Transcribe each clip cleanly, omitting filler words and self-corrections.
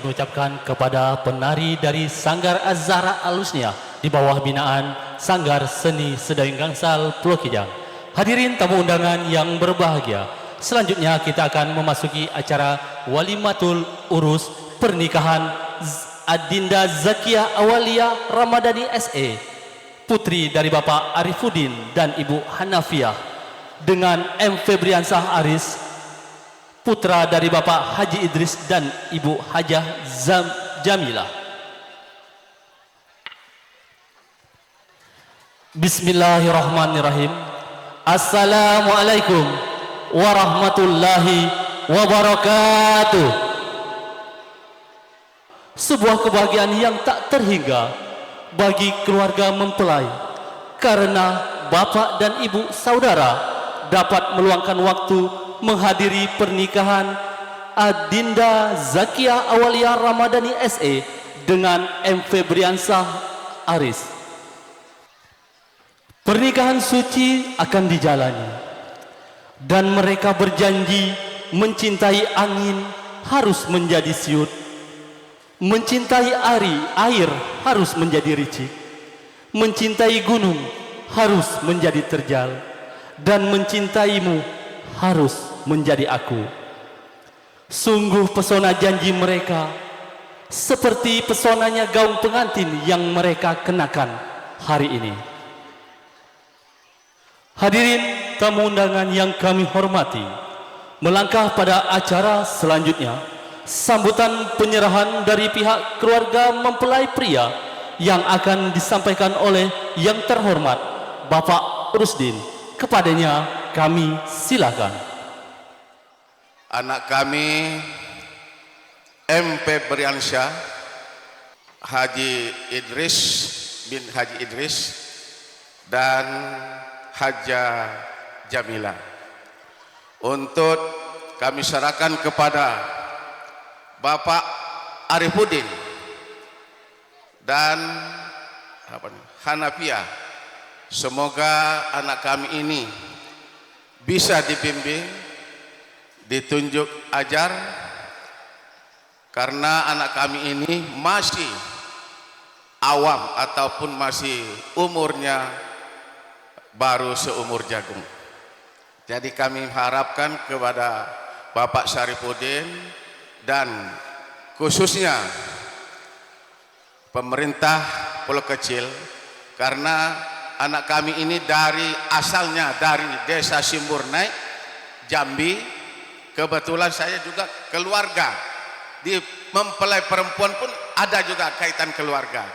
kami ucapkan kepada penari dari Sanggar Az-Zahra Al-Husniyah di bawah binaan Sanggar Seni Sedayung Gangsal Pulau Kijang. Hadirin tamu undangan yang berbahagia, selanjutnya kita akan memasuki acara Walimatul Urus pernikahan Adinda Zakia Awalia Ramadhani SE, putri dari Bapak Arifuddin dan Ibu Hanafiah, dengan M. Febriansah Aris, putra dari Bapak Haji Idris dan Ibu Hajah Jamilah. Bismillahirrahmanirrahim. Assalamualaikum warahmatullahi wabarakatuh. Sebuah kebahagiaan yang tak terhingga bagi keluarga mempelai, karena bapak dan ibu saudara dapat meluangkan waktu menghadiri pernikahan Adinda Zakia Awalia Ramadhani SE dengan M. Febriansah Aris. Pernikahan suci akan dijalani dan mereka berjanji mencintai angin harus menjadi siut, mencintai air harus menjadi ricik, mencintai gunung harus menjadi terjal, dan mencintaimu harus menjadi aku. Sungguh pesona janji mereka seperti pesonanya gaun pengantin yang mereka kenakan hari ini. Hadirin tamu undangan yang kami hormati, melangkah pada acara selanjutnya, sambutan penyerahan dari pihak keluarga mempelai pria yang akan disampaikan oleh yang terhormat Bapak Rusdin. Kepadanya kami silakan. Anak kami M. Febriansyah Haji Idris bin Haji Idris dan Hajah Jamilah, untuk kami serahkan kepada Bapak Arifuddin dan Hanafiah. Semoga anak kami ini bisa dibimbing, ditunjuk ajar, karena anak kami ini masih awam ataupun masih umurnya baru seumur jagung. Jadi kami harapkan kepada Bapak Syarifuddin dan khususnya pemerintah Pulau Kecil, karena anak kami ini asalnya dari Desa Simburnai, Jambi. Kebetulan saya juga keluarga di mempelai perempuan pun ada juga kaitan keluarga.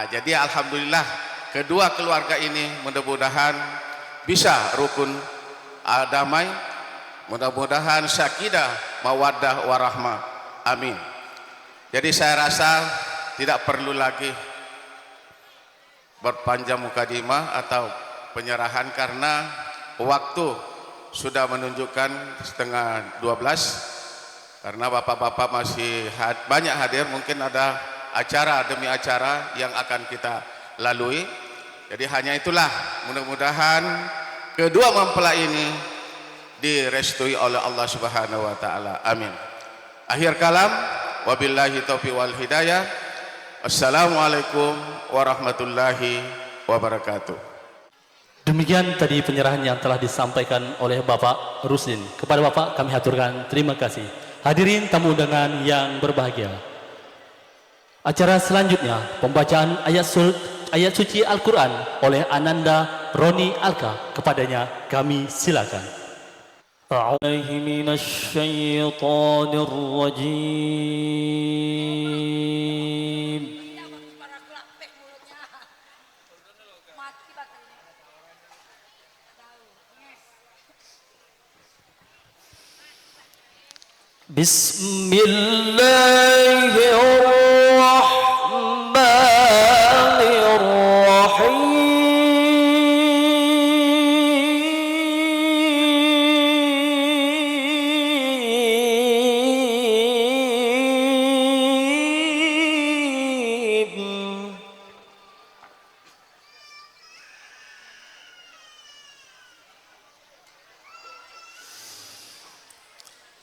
Jadi alhamdulillah kedua keluarga ini mudah-mudahan bisa rukun, damai, mudah-mudahan sakinah, mawaddah warahmah. Amin. Jadi saya rasa tidak perlu lagi berpanjang mukadimah atau penyerahan, karena waktu sudah menunjukkan 11:30, karena bapak-bapak masih banyak hadir, mungkin ada acara demi acara yang akan kita lalui. Jadi hanya itulah, mudah-mudahan kedua mempelai ini direstui oleh Allah Subhanahu wa taala. Amin. Akhir kalam, wabillahi taufiq wal hidayah. Assalamualaikum warahmatullahi wabarakatuh. Demikian tadi penyerahan yang telah disampaikan oleh Bapak Rusdin. Kepada Bapak kami haturkan terima kasih. Hadirin tamu undangan yang berbahagia, acara selanjutnya pembacaan ayat suci Al-Quran oleh Ananda Roni Alka. Kepadanya kami silakan. A'udzu minasyaitonir rajim. Bismillahirrahmanirrahim.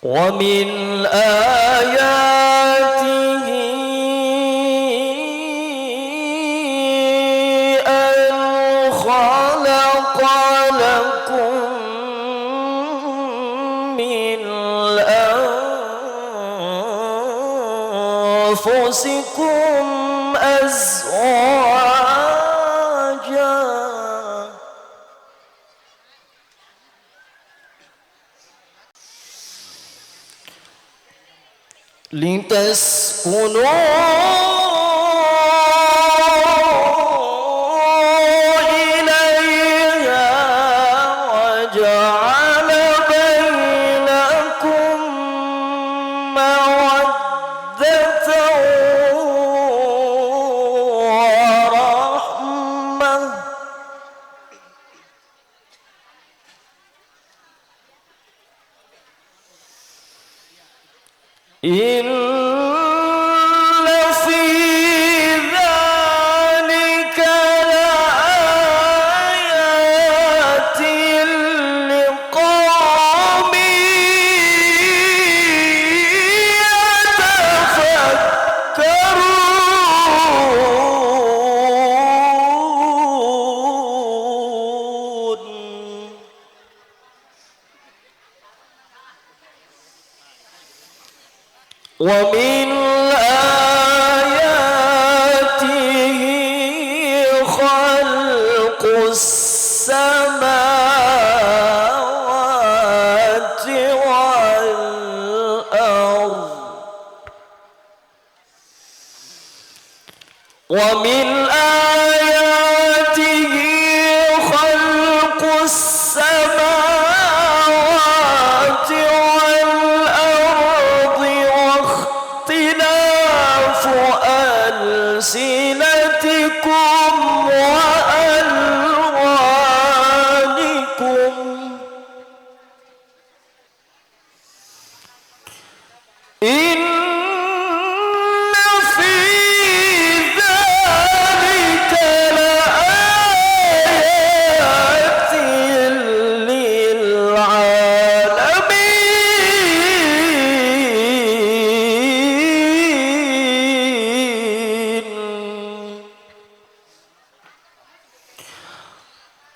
ومن آياته لتسكنوا إليها وجعل بينكم مودة ورحمة إن في ذلك لآيات لقوم يتفكرون ومن آياته خلق السماوات والأرض ومن آياته خلق السماوات والأرض واختلاف ألسنتكم وألوانكم إن في ذلك لآيات للعالمين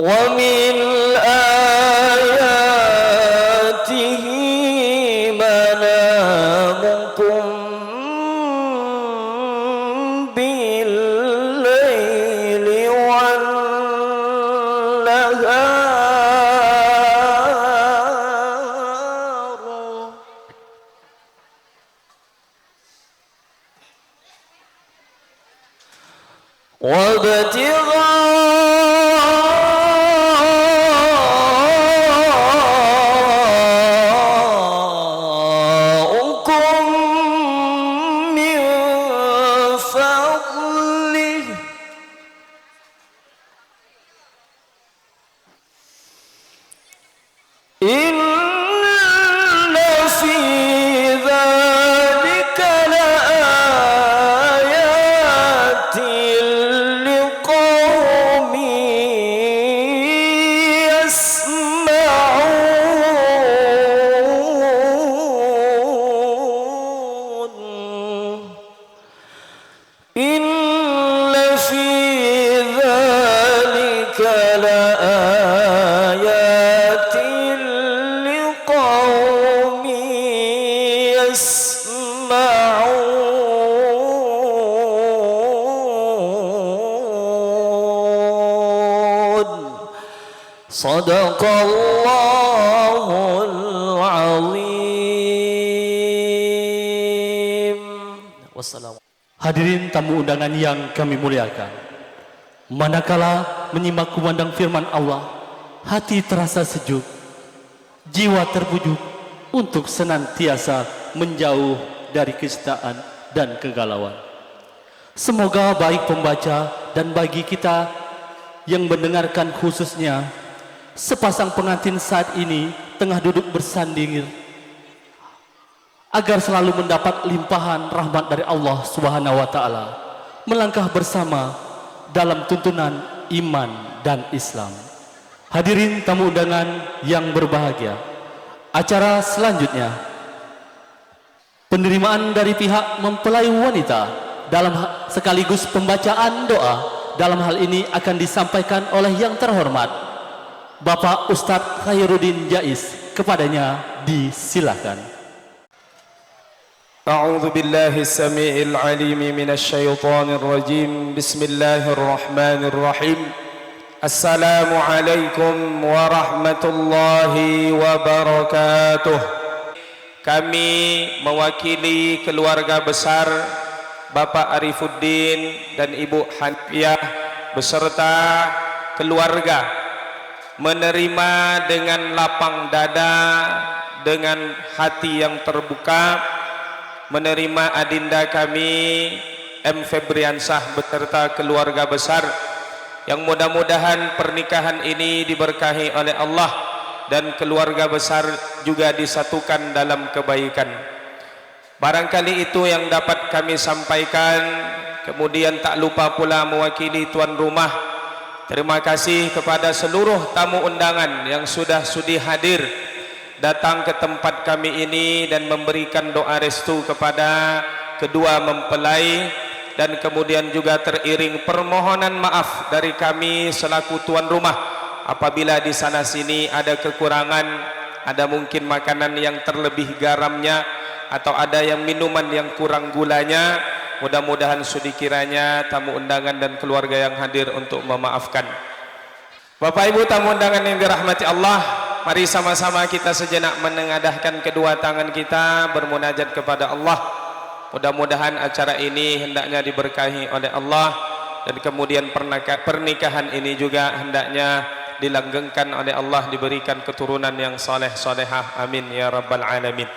ومن آياته منامكم بالليل والنهار وابتغاءكم من فضله إن في ذلك لآيات لقوم يسمعون إن في ذلك لآيات لقوم يسمعون صدق الله العظيم والسلام. Hadirin tamu undangan yang kami muliakan, manakala menyimak kumandang firman Allah, hati terasa sejuk, jiwa terbujuk untuk senantiasa menjauh dari kesestaan dan kegalauan. Semoga baik pembaca dan bagi kita yang mendengarkan khususnya, sepasang pengantin saat ini tengah duduk bersanding agar selalu mendapat limpahan rahmat dari Allah Subhanahu wa taala, melangkah bersama dalam tuntunan iman dan Islam. Hadirin tamu undangan yang berbahagia, acara selanjutnya penerimaan dari pihak mempelai wanita dalam sekaligus pembacaan doa. Dalam hal ini akan disampaikan oleh yang terhormat Bapak Ustadz Khairuddin Jais. Kepadanya disilakan. أعوذ بالله السميع العليم من الشيطان الرجيم بسم الله الرحمن الرحيم السلام عليكم ورحمة الله وبركاته. kami mewakili keluarga besar Bapak Arifuddin dan Ibu Hanfiah beserta keluarga menerima dengan lapang dada, dengan hati yang terbuka, menerima adinda kami M. Febriansah beserta keluarga besar, yang mudah-mudahan pernikahan ini diberkahi oleh Allah dan keluarga besar juga disatukan dalam kebaikan. Barangkali itu yang dapat kami sampaikan. Kemudian tak lupa pula mewakili tuan rumah, terima kasih kepada seluruh tamu undangan yang sudah sudi hadir datang ke tempat kami ini dan memberikan doa restu kepada kedua mempelai, dan kemudian juga teriring permohonan maaf dari kami selaku tuan rumah apabila di sana sini ada kekurangan, ada mungkin makanan yang terlebih garamnya atau ada yang minuman yang kurang gulanya. Mudah-mudahan sudi kiranya tamu undangan dan keluarga yang hadir untuk memaafkan. Bapak Ibu tamu undangan yang dirahmati Allah, mari sama-sama kita sejenak menengadahkan kedua tangan kita bermunajat kepada Allah. Mudah-mudahan acara ini hendaknya diberkahi oleh Allah, dan kemudian pernikahan ini juga hendaknya dilanggengkan oleh Allah, diberikan keturunan yang saleh salehah. Amin ya rabbal alamin.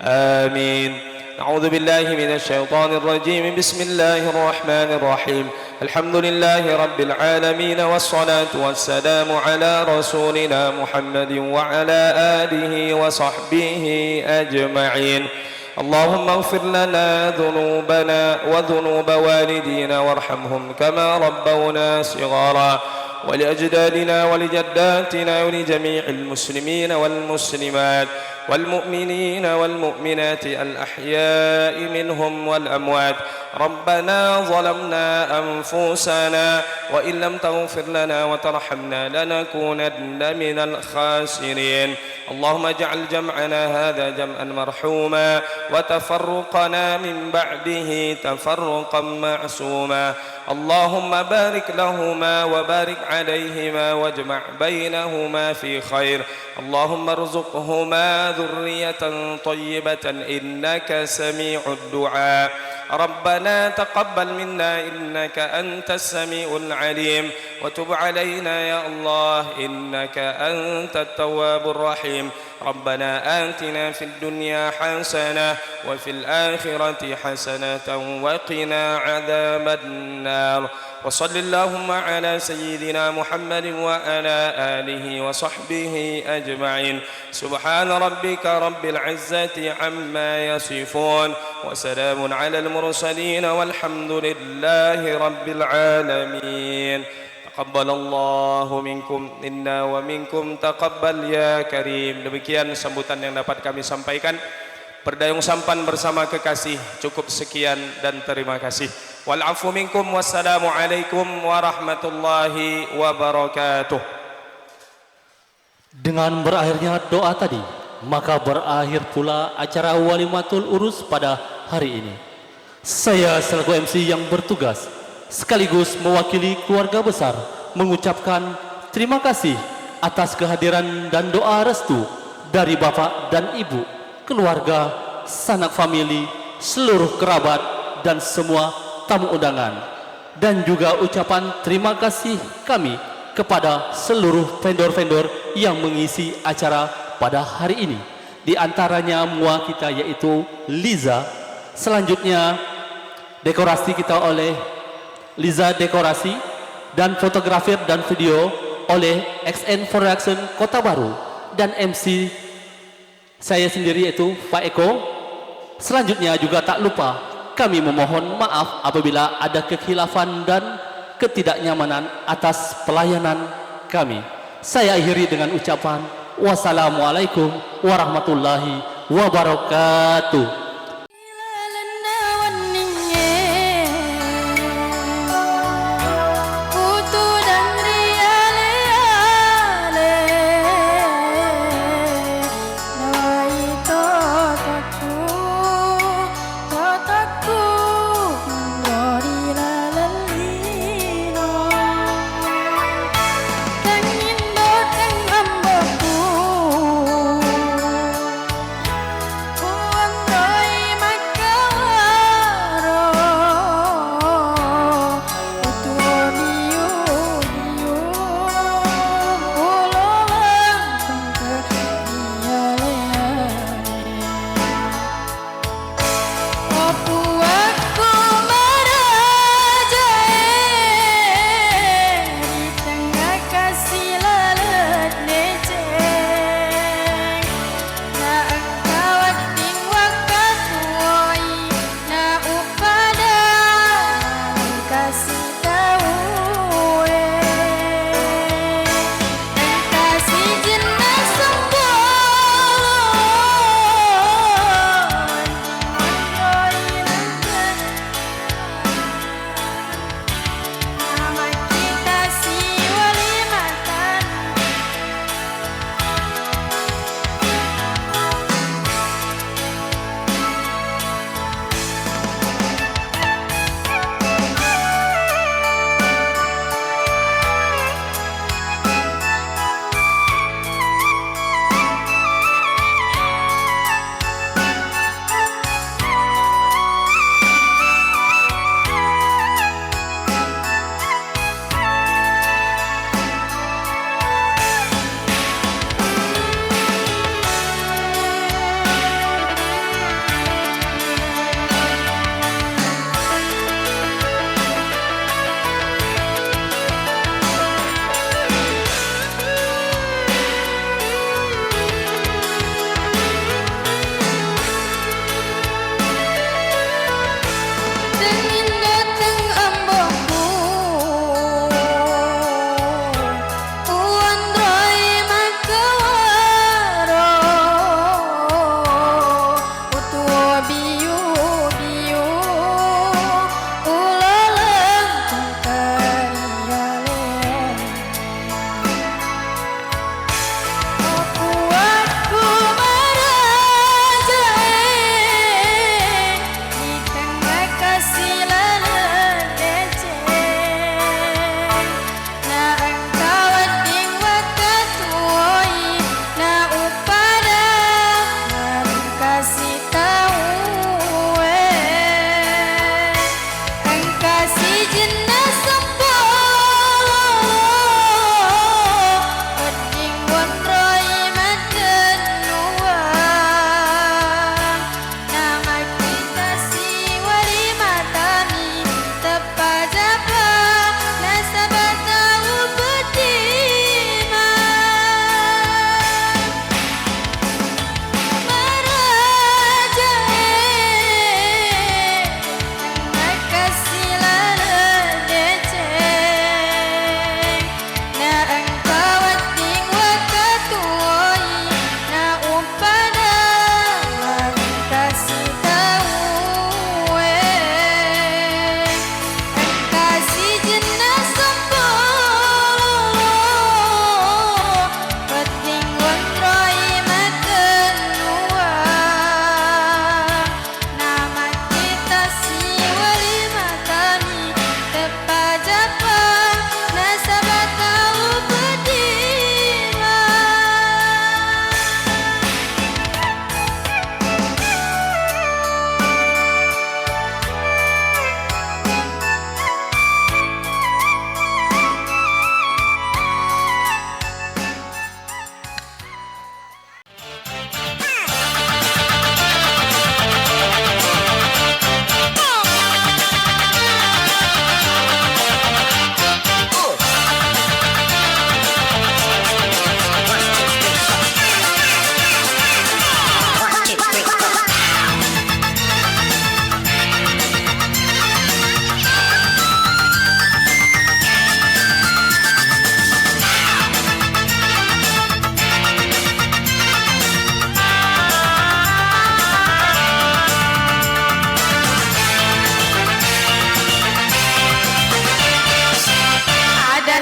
Amin. A'udzu billahi minasy syaithanir rajim. Bismillahirrahmanirrahim. Alhamdulillahi rabbil alamin, wassalatu wassalamu ala rasulina Muhammadin wa ala alihi wa sahbihi ajma'in. Allahumma ighfir lana dhunubana wa dhunuba walidina warhamhum kama rabbawna shighara, wa li ajdadina wa li jaddatina wa li jami'il muslimina wal muslimat wal mu'minina wal mu'minati al ahya'i minhum wal amwat. ربنا ظلمنا أنفسنا وإن لم تغفر لنا وترحمنا لنكونن من الخاسرين. اللهم اجعل جمعنا هذا جمعا مرحوما وتفرقنا من بعده تفرقا معصوما. اللهم بارك لهما وبارك عليهما واجمع بينهما في خير. اللهم ارزقهما ذرية طيبة إنك سميع الدعاء. ربنا تقبل منا إنك أنت السميع العليم وتب علينا يا الله إنك أنت التواب الرحيم. ربنا آتنا في الدنيا حسنة وفي الآخرة حسنة وقنا عذاب النار. وصل اللهم على سيدنا محمد وعلى آله وصحبه أجمعين. سبحان ربك رب العزة عما يصفون وسلام على المرسلين والحمد لله رب العالمين. تقبل الله منكم إنا ومنكم تقبل يا كريم. Demikian sambutan yang dapat kami sampaikan. Berdayung sampan bersama kekasih, cukup sekian dan terima kasih. Wal afu minkum, wassalamu alaikum warahmatullahi wabarakatuh. Dengan berakhirnya doa tadi, maka berakhir pula acara Walimatul Urus pada hari ini. Saya selaku MC yang bertugas sekaligus mewakili keluarga besar mengucapkan terima kasih atas kehadiran dan doa restu dari Bapak dan Ibu, keluarga, sanak famili, seluruh kerabat dan semua tamu undangan, dan juga ucapan terima kasih kami kepada seluruh vendor-vendor yang mengisi acara pada hari ini. Di antaranya mua kita yaitu Liza. Selanjutnya dekorasi kita oleh Liza Dekorasi, dan fotografer dan video oleh XN Production Kota Baru, dan MC saya sendiri yaitu Pak Eko. Selanjutnya juga tak lupa kami memohon maaf apabila ada kekhilafan dan ketidaknyamanan atas pelayanan kami. Saya akhiri dengan ucapan wassalamualaikum warahmatullahi wabarakatuh. Oh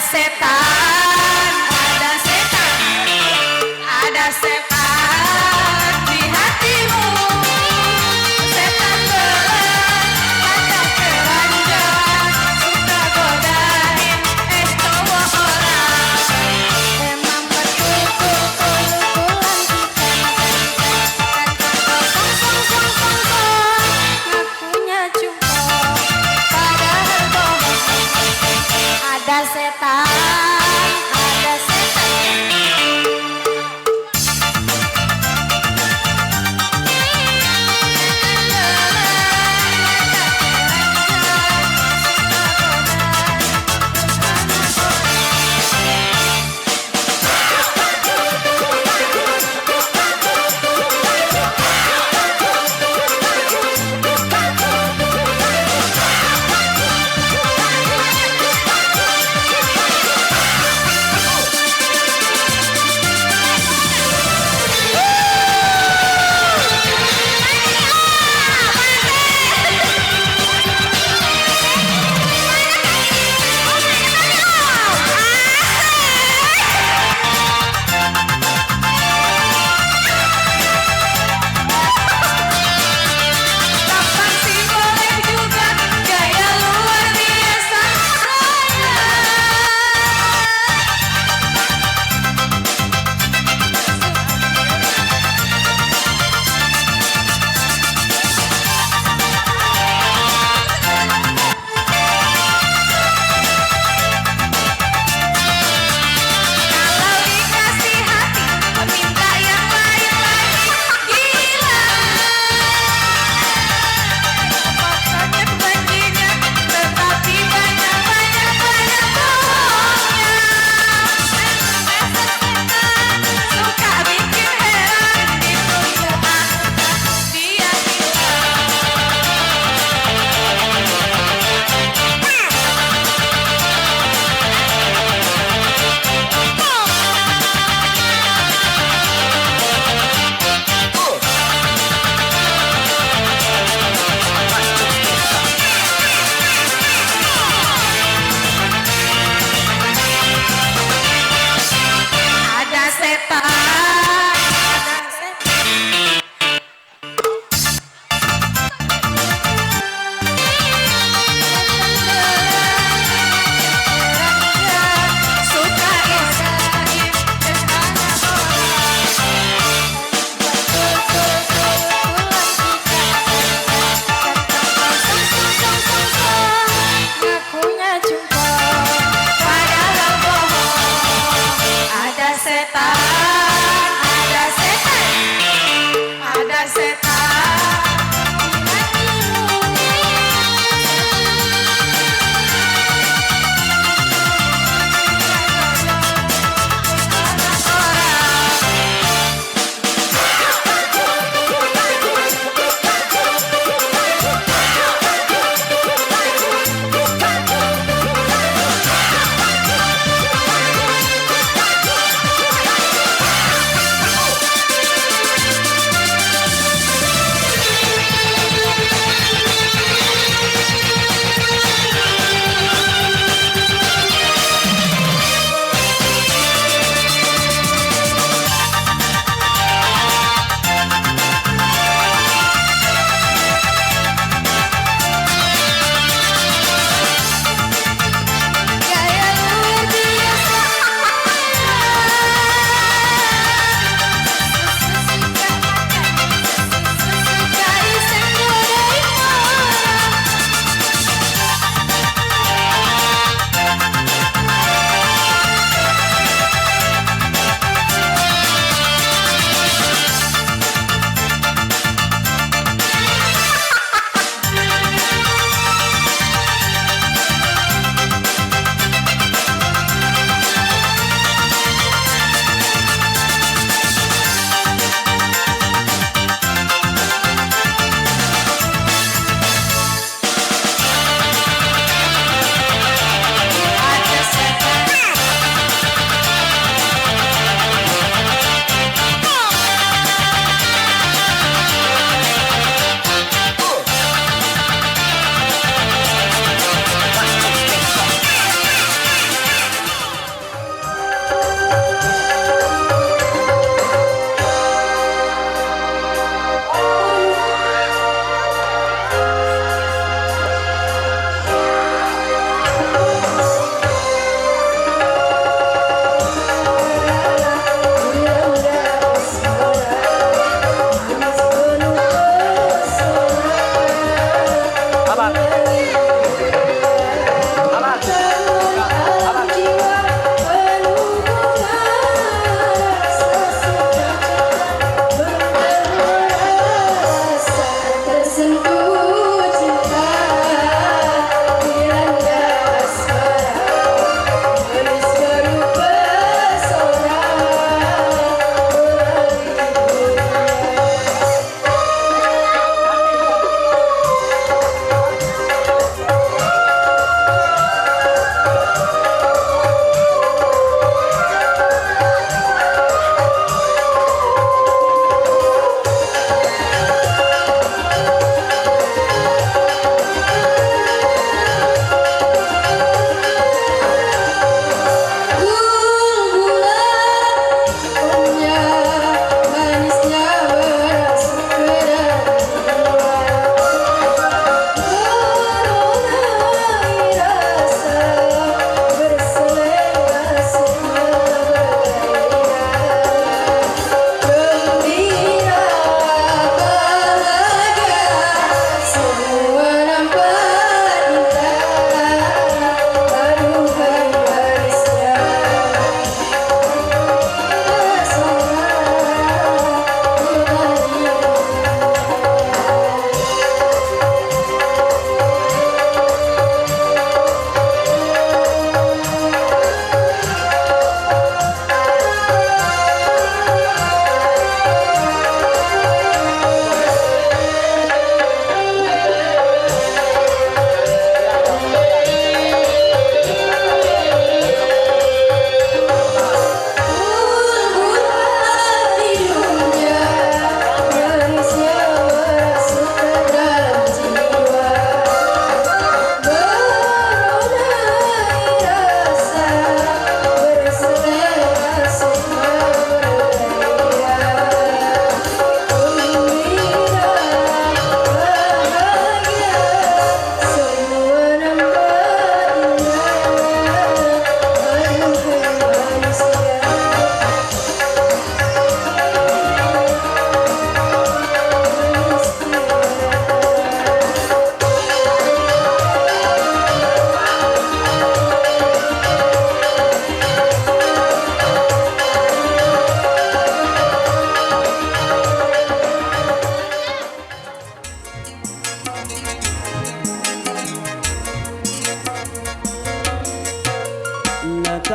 setan, ada setan, ada setan di hatimu. Setan gelap, mata keranjang, suka godain cowok orang. Emang betul pulang kita ngakunya cukup, padahal bohong. Ada setan, ada setan.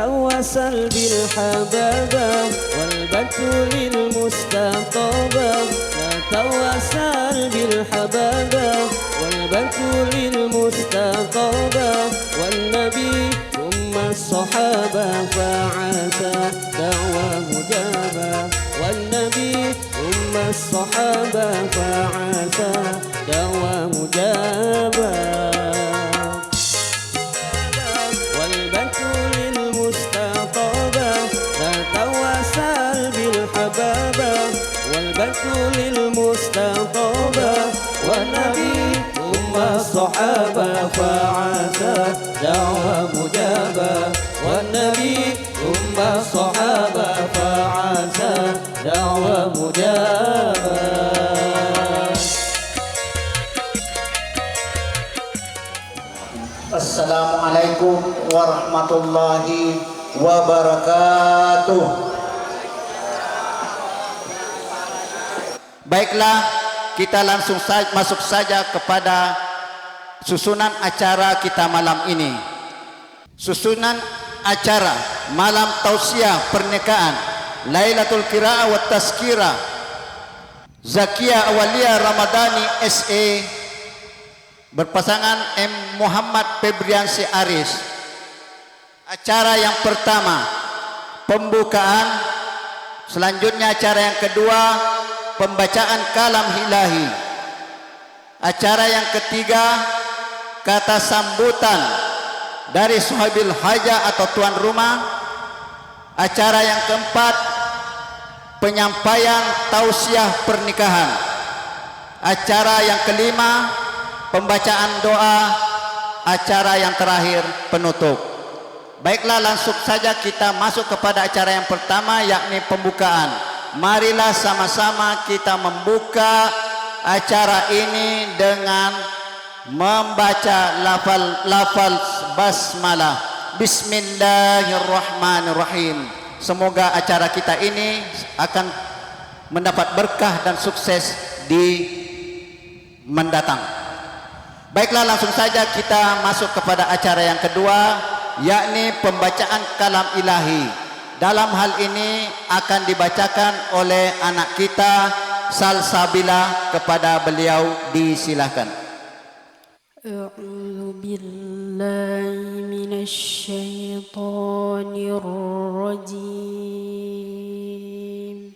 توسل بالحبابة والبتول المستطابة نتوسل بالحبابة والبتول المستطابة والنبي ثم الصحابة فعسى دعوى مجابة والنبي ثم الصحابة فعسى دعوى مجابة والبتول المستطابة نتوسل بالحبابة والبتول المستطابة والنبي ثم الصحابة فعسى دعوى مجابة والنبي ثم الصحابة فعسى دعوى مجابة. Assalamualaikum warahmatullahi wabarakatuh. Baiklah, kita langsung masuk saja kepada susunan acara kita malam ini. Susunan acara malam tausiah pernikahan Lailatul Qiraah wa Tazkirah Zakia Awalia Ramadhani SE berpasangan M. Muhammad Febriansi Aris. Acara yang pertama pembukaan, selanjutnya acara yang kedua pembacaan kalam ilahi, acara yang ketiga kata sambutan dari sahabil haja atau tuan rumah, acara yang keempat penyampaian tausiah pernikahan, acara yang kelima pembacaan doa, acara yang terakhir penutup. Baiklah, langsung saja kita masuk kepada acara yang pertama, yakni pembukaan. Marilah sama-sama kita membuka acara ini dengan membaca lafal basmalah. Bismillahirrahmanirrahim. Semoga acara kita ini akan mendapat berkah dan sukses di mendatang. Baiklah, langsung saja kita masuk kepada acara yang kedua, yakni pembacaan kalam ilahi. Dalam hal ini akan dibacakan oleh anak kita Salsabila, kepada beliau disilahkan. A'udzu billahi minasy syaithanir rajim.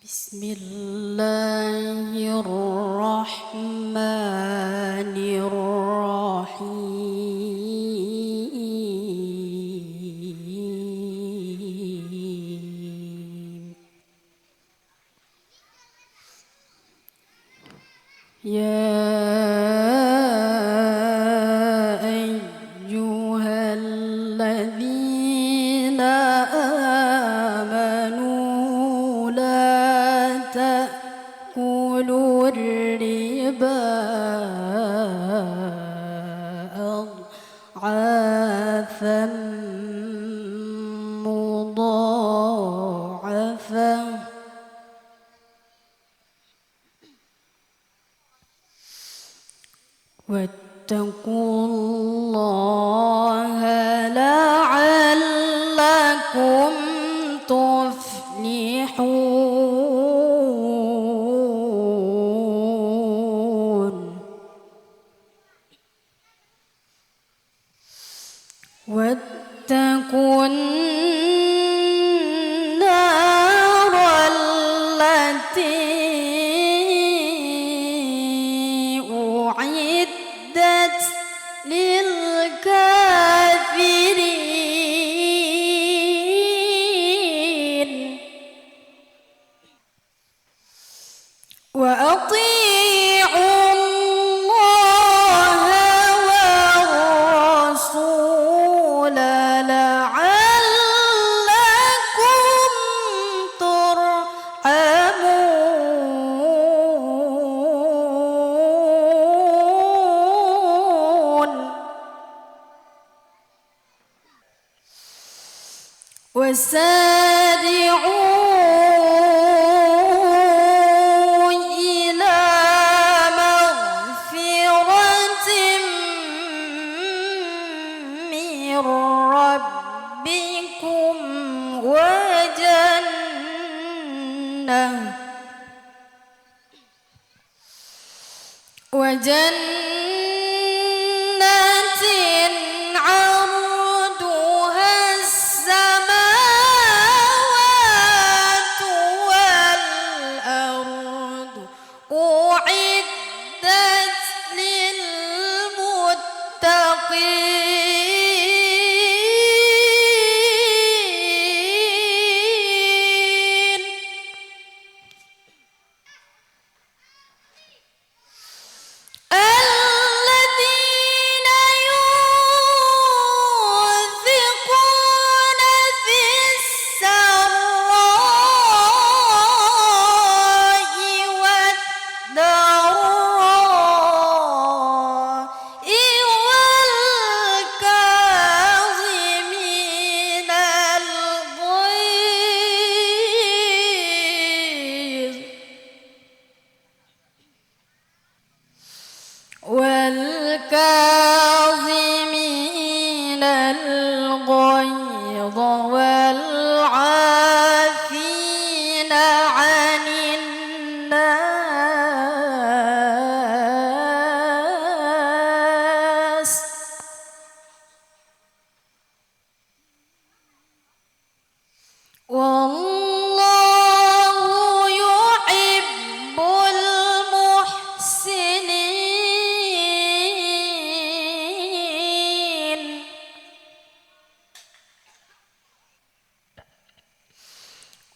Bismillahirrahmanirrahim. Ya ayyuhalladzina amanu la ta'kulur riba adhafan mudha'afan wattaqullaha la'allakum tuflihun. Wattaqun naral lati u'iddat lil kafirin. Wa ati'u Allah wa rasul la'allakum turhamun. وسارعوا إلى مغفرة من من ربكم وجنات عرضها السماوات والأرض أعدت للمتقين الذين ينفقون في السراء والضراء والكاظمين الغيظ والكاظمين الغيظ والعافين عن الناس والله يحب المحسنين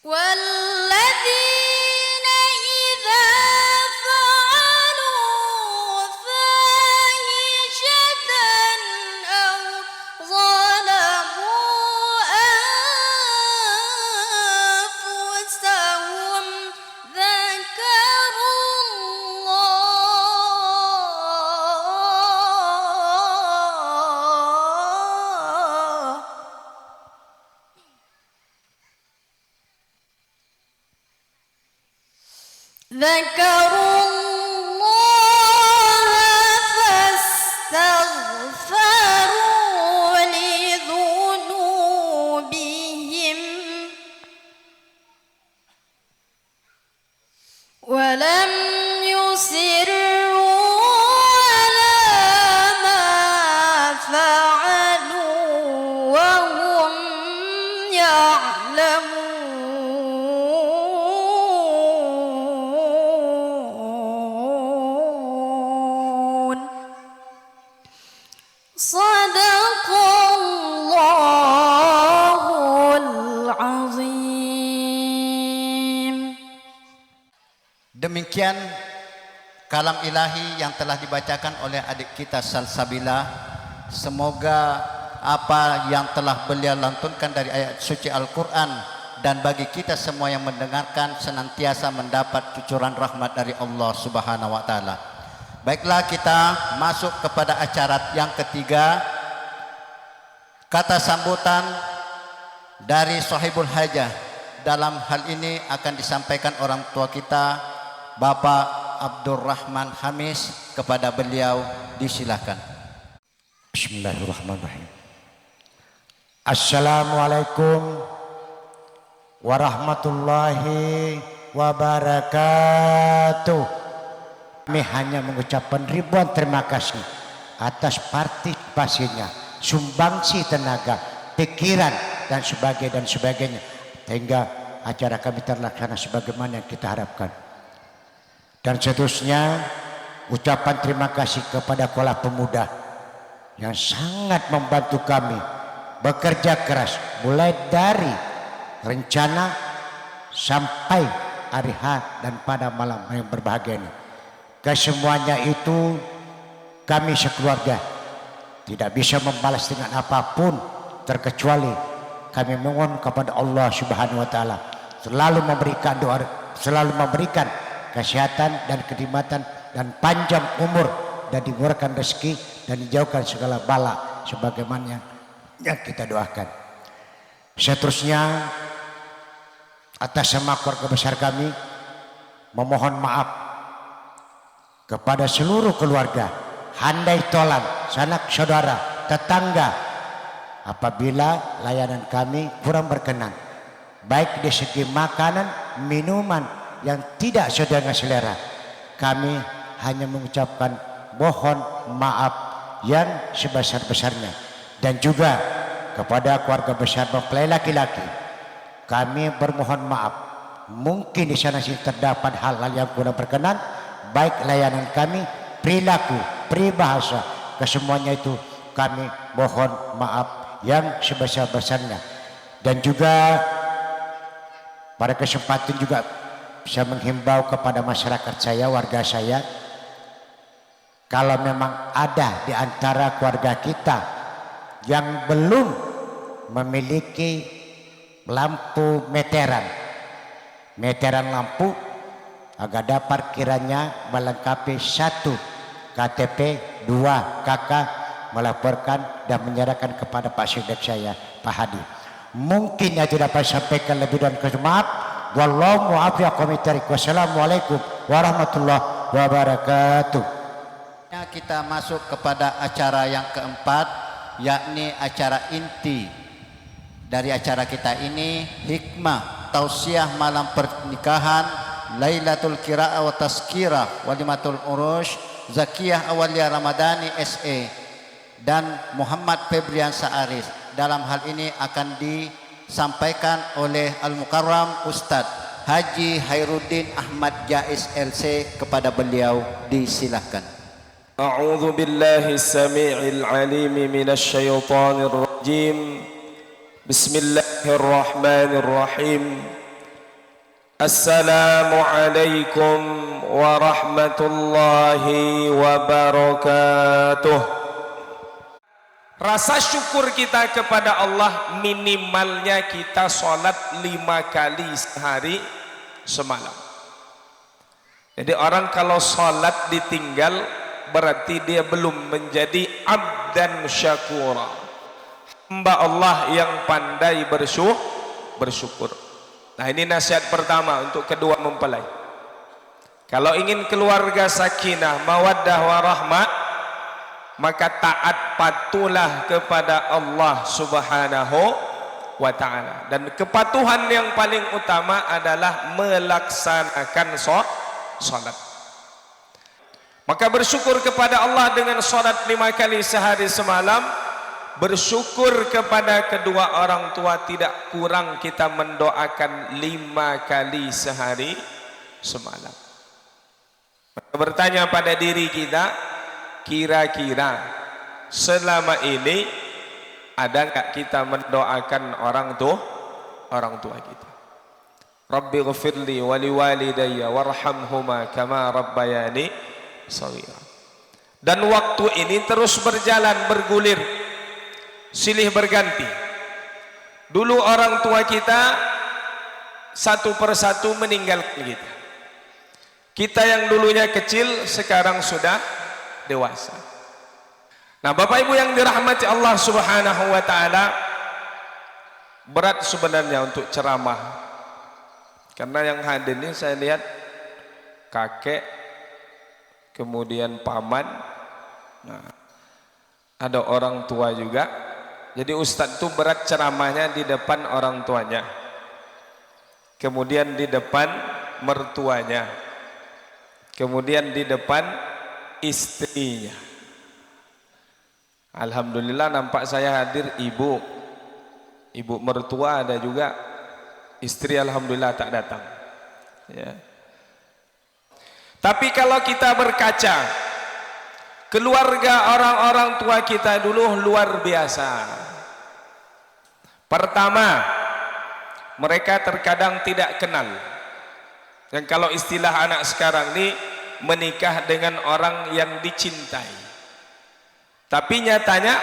والذين إذا فعلوا فاحشة أو ظلموا أنفسهم ذكروا الله فاستغفروا لذنوبهم ولم يصروا على ما فعلوا وهم يعلمون صدق الله العظيم. Demikian kalam ilahi yang telah dibacakan oleh adik kita Salsabila. Semoga apa yang telah beliau lantunkan dari ayat suci Al-Quran dan bagi kita semua yang mendengarkan senantiasa mendapat cucuran rahmat dari Allah Subhanahu wa taala. Baiklah, kita masuk kepada acara yang ketiga. Kata sambutan dari sahibul hajah. Dalam hal ini akan disampaikan orang tua kita, Bapak Abdurrahman Hamis. Kepada beliau disilakan. Bismillahirrahmanirrahim. Assalamualaikum warahmatullahi wabarakatuh. Kami hanya mengucapkan ribuan terima kasih atas partisipasinya, sumbangsi tenaga, pikiran dan sebagainya, sehingga acara kami terlaksana sebagaimana yang kita harapkan. Dan seterusnya ucapan terima kasih kepada Kolah Pemuda yang sangat membantu kami bekerja keras mulai dari rencana sampai hari H dan pada malam yang berbahagia ini. Kesemuanya itu kami sekeluarga tidak bisa membalas dengan apapun terkecuali kami mohon kepada Allah Subhanahu wa taala selalu memberikan doa, selalu memberikan kesehatan dan kenikmatan dan panjang umur dan dimurahkan rezeki dan dijauhkan segala bala sebagaimana yang kita doakan. Seterusnya atas nama keluarga besar kami memohon maaf kepada seluruh keluarga, handai tolan, sanak saudara, tetangga apabila layanan kami kurang berkenan, baik di segi makanan, minuman yang tidak sesuai dengan selera, kami hanya mengucapkan mohon maaf yang sebesar-besarnya. Dan juga kepada keluarga besar mempelai laki-laki, kami bermohon maaf, mungkin di sana sini terdapat hal-hal yang kurang berkenan, baik layanan kami, perilaku, peribahasa, kesemuanya itu kami mohon maaf yang sebesar-besarnya. Dan juga pada kesempatan juga saya menghimbau kepada masyarakat saya, warga saya, kalau memang ada di antara keluarga kita yang belum memiliki lampu meteran lampu, agar dapat kiranya melengkapi 1 KTP, 2 KK, melaporkan dan menyerahkan kepada Pak Sidek saya, Pak Hadi. Mungkin yang tidak dapat sampaikan lebih dan maaf. Wallahu muwaffiq. Wassalamualaikum warahmatullahi wabarakatuh. Kita masuk kepada acara yang keempat, yakni acara inti dari acara kita ini, hikmah tausiah malam pernikahan Lailatul Qiraah wa Tazkirah Walimatul Urush Zakiyah Awaliyah Ramadhani SE dan Muhammad Febrian Sa'aris. Dalam hal ini akan disampaikan oleh Al-Mukarram Ustadz Haji Khairuddin Ahmad Jais LC. Kepada beliau disilahkan. A'udzu billahi as-sami'il 'alim minasy syaithanir rajim. Bismillahirrahmanirrahim. Assalamualaikum warahmatullahi wabarakatuh. Rasa syukur kita kepada Allah minimalnya kita sholat 5 kali sehari semalam. Jadi orang kalau sholat ditinggal berarti dia belum menjadi abdan syakura, hamba Allah yang pandai bersyukur. Nah, ini nasihat pertama untuk kedua mempelai. Kalau ingin keluarga sakinah, mawaddah warahmah, maka taat patuhlah kepada Allah Subhanahu wa ta'ala. Dan kepatuhan yang paling utama adalah melaksanakan sholat. Maka bersyukur kepada Allah dengan sholat 5 kali sehari semalam. Bersyukur kepada kedua orang tua, tidak kurang kita mendoakan 5 kali sehari semalam. Bertanya pada diri kita, kira-kira selama ini ada enggak kita mendoakan orang tua kita? Rabbi ghfirli wa liwalidayya warhamhuma kama rabbayani shaghira. Dan waktu ini terus berjalan, bergulir, silih berganti. Dulu orang tua kita satu persatu meninggalkan kita. Kita yang dulunya kecil sekarang sudah dewasa. Nah, Bapak Ibu yang dirahmati Allah Subhanahu wa ta'ala, berat sebenarnya untuk ceramah, karena yang hadir ini saya lihat kakek, kemudian paman, nah, ada orang tua juga. Jadi ustadz itu berat ceramahnya di depan orang tuanya, kemudian di depan mertuanya, kemudian di depan istrinya. Alhamdulillah nampak saya hadir ibu mertua ada juga, istri alhamdulillah tak datang ya. Tapi kalau kita berkaca keluarga orang-orang tua kita dulu luar biasa. Pertama, mereka terkadang tidak kenal. Dan kalau istilah anak sekarang ini, menikah dengan orang yang dicintai. Tapi nyatanya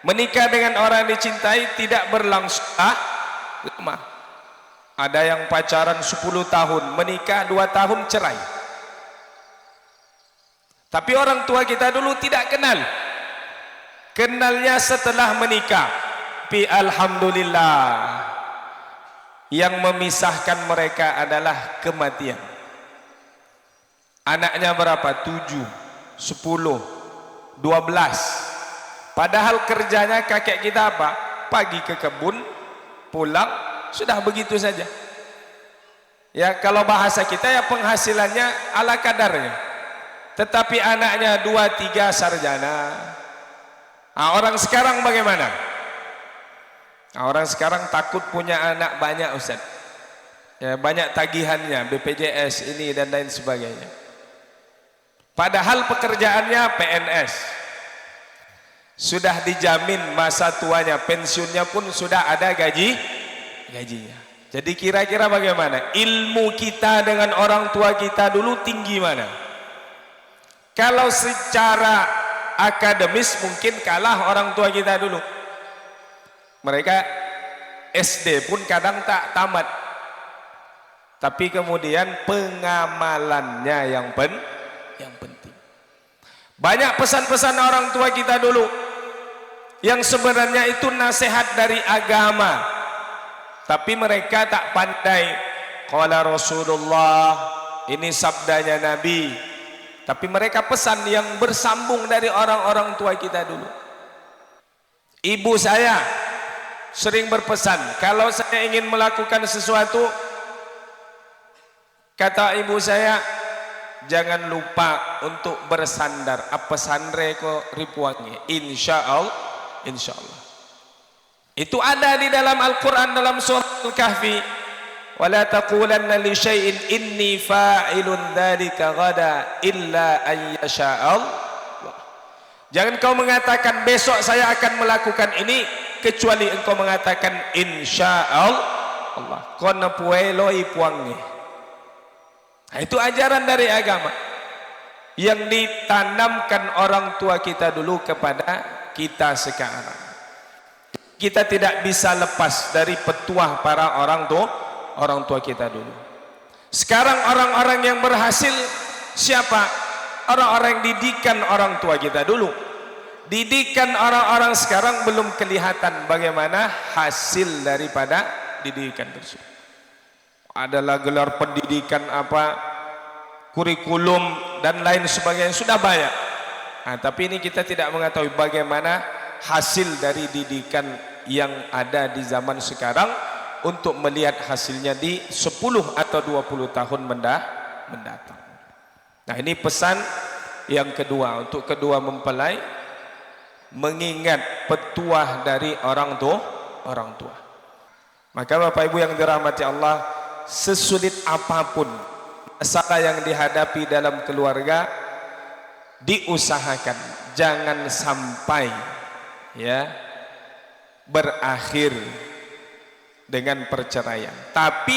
menikah dengan orang yang dicintai tidak berlangsung lama. Ada yang pacaran 10 tahun, menikah 2 tahun cerai. Tapi orang tua kita dulu tidak kenal. Kenalnya setelah menikah. Tapi alhamdulillah, yang memisahkan mereka adalah kematian. Anaknya berapa? 7, 10, 12, 14, Padahal kerjanya kakek kita apa? Pagi ke kebun, pulang, sudah begitu saja. Ya, kalau bahasa kita ya penghasilannya ala kadarnya. Tetapi anaknya 2-3 sarjana. Nah, orang sekarang bagaimana? Nah, orang sekarang takut punya anak banyak, Ustaz. Ya, banyak tagihannya, BPJS ini dan lain sebagainya. Padahal pekerjaannya PNS. Sudah dijamin masa tuanya, pensiunnya pun sudah ada gajinya. Jadi kira-kira bagaimana? Ilmu kita dengan orang tua kita dulu tinggi mana? Kalau secara akademis mungkin kalah orang tua kita dulu. Mereka SD pun kadang tak tamat. Tapi kemudian pengamalannya yang penting. Banyak pesan-pesan orang tua kita dulu yang sebenarnya itu nasihat dari agama, tapi mereka tak pandai. Qala Rasulullah, ini sabdanya Nabi, tapi mereka pesan yang bersambung dari orang-orang tua kita dulu. Ibu saya sering berpesan, kalau saya ingin melakukan sesuatu, kata ibu saya, jangan lupa untuk bersandar. Apa sandre ko ripuangi? Insyaallah. Itu ada di dalam Al-Quran dalam surah Al-Kahfi. Wala taqulanna li syai'in inni fa'ilun dzalika ghadan illa an yasha'allah. Jangan kau mengatakan besok saya akan melakukan ini kecuali engkau mengatakan insyaallah. Kona puelo ipuangi. Nah, itu ajaran dari agama yang ditanamkan orang tua kita dulu kepada kita sekarang. Kita tidak bisa lepas dari petuah para orang tua kita dulu. Sekarang orang-orang yang berhasil siapa? Orang-orang yang didikan orang tua kita dulu. Didikan orang-orang sekarang belum kelihatan bagaimana hasil daripada didikan tersebut. Adalah gelar pendidikan apa, kurikulum dan lain sebagainya sudah banyak. Nah, tapi ini kita tidak mengetahui bagaimana hasil dari didikan yang ada di zaman sekarang untuk melihat hasilnya di 10 atau 20 tahun mendatang. Nah, ini pesan yang kedua, untuk kedua mempelai mengingat petuah dari orang tua. Maka Bapak Ibu yang dirahmati Allah, sesulit apapun masalah yang dihadapi dalam keluarga, diusahakan jangan sampai ya berakhir dengan perceraian. Tapi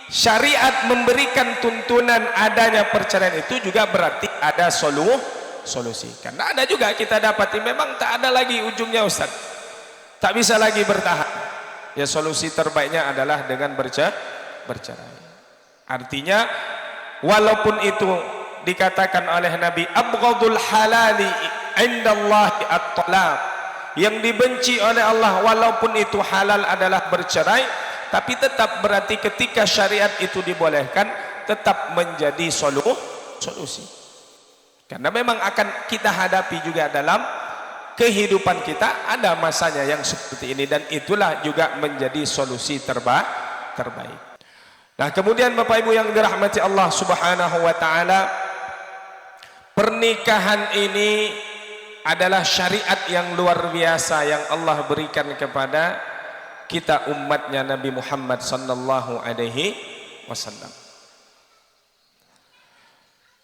syariat memberikan tuntunan adanya perceraian itu juga berarti ada solusi. Karena ada juga kita dapati memang tak ada lagi ujungnya, Ustaz. Tak bisa lagi bertahan. Ya, solusi terbaiknya adalah dengan bercerai. Artinya walaupun itu dikatakan oleh Nabi abghadul halali indallahi at-talaq, yang dibenci oleh Allah walaupun itu halal adalah bercerai, tapi tetap berarti ketika syariat itu dibolehkan tetap menjadi solusi. Karena memang akan kita hadapi juga dalam kehidupan kita, ada masanya yang seperti ini, dan itulah juga menjadi solusi terbaik. Nah, kemudian Bapak Ibu yang dirahmati Allah Subhanahu wa taala, pernikahan ini adalah syariat yang luar biasa yang Allah berikan kepada kita umatnya Nabi Muhammad sallallahu alaihi wasallam.